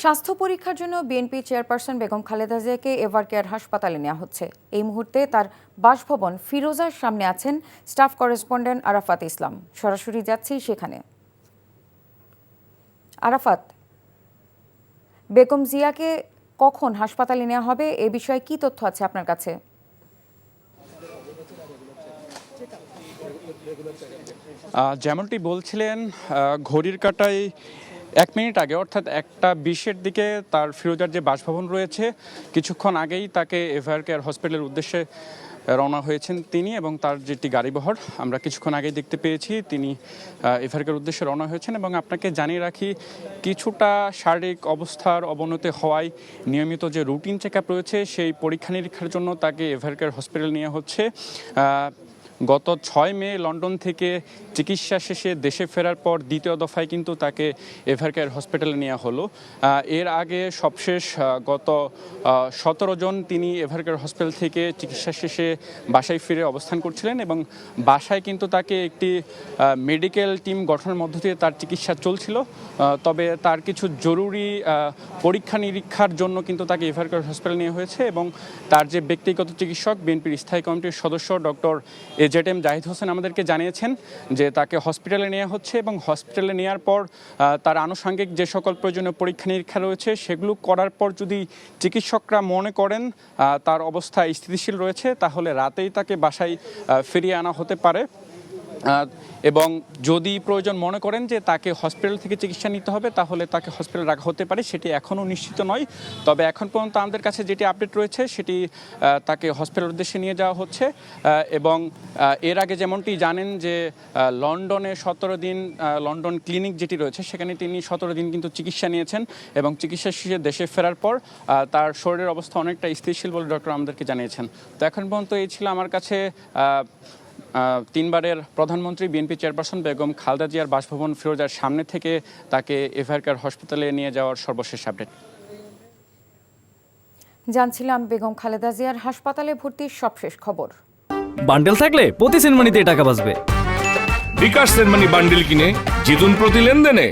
স্বাস্থ্য পরীক্ষার জন্য বিএনপি চেয়ারপারসন বেগম খালেদা জিয়াকে এভারকেয়ার হাসপাতালে নেওয়া হচ্ছে। এই মুহূর্তে তার বাসভবন ফিরোজার সামনে আছেন স্টাফ করেসপন্ডেন্ট আরাফাত ইসলাম। সরাসরি যাচ্ছি সেখানে। আরাফাত, বেগম জিয়াকে কখন হাসপাতালে নেওয়া হবে এ বিষয়ে কি তথ্য আছে আপনার কাছে? যেমনটি বলছিলেন, ঘড়ির কাঁটায় 1 মিনিট আগে অর্থাৎ 1:20-এর দিকে তার ফিরোজার যে বাসভবন রয়েছে, কিছুক্ষণ আগেই তাকে এভারকেয়ার হসপিটালের উদ্দেশ্যে রওনা হয়েছেন তিনি এবং তার যেটি গাড়িবহর আমরা কিছুক্ষণ আগেই দেখতে পেয়েছি। তিনি এভারকেয়ার উদ্দেশ্যে রওনা হয়েছেন এবং আপনাকে জানিয়ে রাখি, কিছুটা শারীরিক অবস্থার অবনতি হওয়ায় নিয়মিত যে রুটিন চেক আপ রয়েছে সেই পরীক্ষা নিরীক্ষার জন্য তাকে এভারকেয়ার হসপিটাল নেওয়া হচ্ছে। গত 6 মে লন্ডন থেকে চিকিৎসা শেষে দেশে ফেরার পর দ্বিতীয় দফায় কিন্তু তাকে এভারকেয়ার হসপিটালে নেওয়া হলো। এর আগে সবশেষ গত 17 জন তিনি এভারকেয়ার হসপিটাল থেকে চিকিৎসা শেষে বাসায় ফিরে অবস্থান করছিলেন এবং বাসায় কিন্তু তাকে একটি মেডিকেল টিম গঠনের মধ্য দিয়ে তার চিকিৎসা চলছিল। তবে তার কিছু জরুরি পরীক্ষা নিরীক্ষার জন্য কিন্তু তাকে এভারকেয়ার হসপিটাল নেওয়া হয়েছে এবং তার যে ব্যক্তিগত চিকিৎসক বিএনপির স্থায়ী কমিটির সদস্য doctor A Z M Zahid Hossain আমাদেরকে জানিয়েছেন যে তাকে হসপিটালে নেওয়া হচ্ছে এবং হসপিটালে নেওয়ার পর তার আনুষঙ্গিক যে সকল প্রয়োজনীয় পরীক্ষা নিরীক্ষা রয়েছে সেগুলো করার পর যদি চিকিৎসকরা মনে করেন তার অবস্থা স্থিতিশীল রয়েছে, তাহলে রাতেই তাকে বাসায় ফিরিয়ে আনা হতে পারে। এবং যদি প্রয়োজন মনে করেন যে তাকে হসপিটাল থেকে চিকিৎসা নিতে হবে, তাহলে তাকে হসপিটালে রাখা হতে পারে। সেটি এখনও নিশ্চিত নয়, তবে এখন পর্যন্ত আমাদের কাছে যেটি আপডেট রয়েছে সেটি তাকে হসপিটালের উদ্দেশ্যে নিয়ে যাওয়া হচ্ছে। এবং এর আগে যেমনটি জানেন যে লন্ডনে 17 দিন লন্ডন ক্লিনিক যেটি রয়েছে সেখানে তিনি 17 দিন কিন্তু চিকিৎসা নিয়েছেন এবং চিকিৎসা শেষে দেশে ফেরার পর তার শরীরের অবস্থা অনেকটা স্থিতিশীল বলে ডক্টর আমাদেরকে জানিয়েছেন। তো এখন পর্যন্ত এই ছিল আমার কাছে 3 বারের প্রধানমন্ত্রী বিএনপি চেয়ারপারসন বেগম খালেদা জিয়ার বাসভবন ফিরোজার সামনে থেকে তাকে এভারকেয়ার হসপিটালে নিয়ে যাওয়ার সর্বশেষ আপডেট। জানছিলাম বেগম খালেদা জিয়ার হাসপাতালে ভর্তির সবশেষ খবর। বান্ডেল থাকলে প্রতি সেনমানিতে টাকা বাঁচবে। বিকাশ সেনমানি বান্ডেল কিনে জিতুন প্রতি লেনদেনে।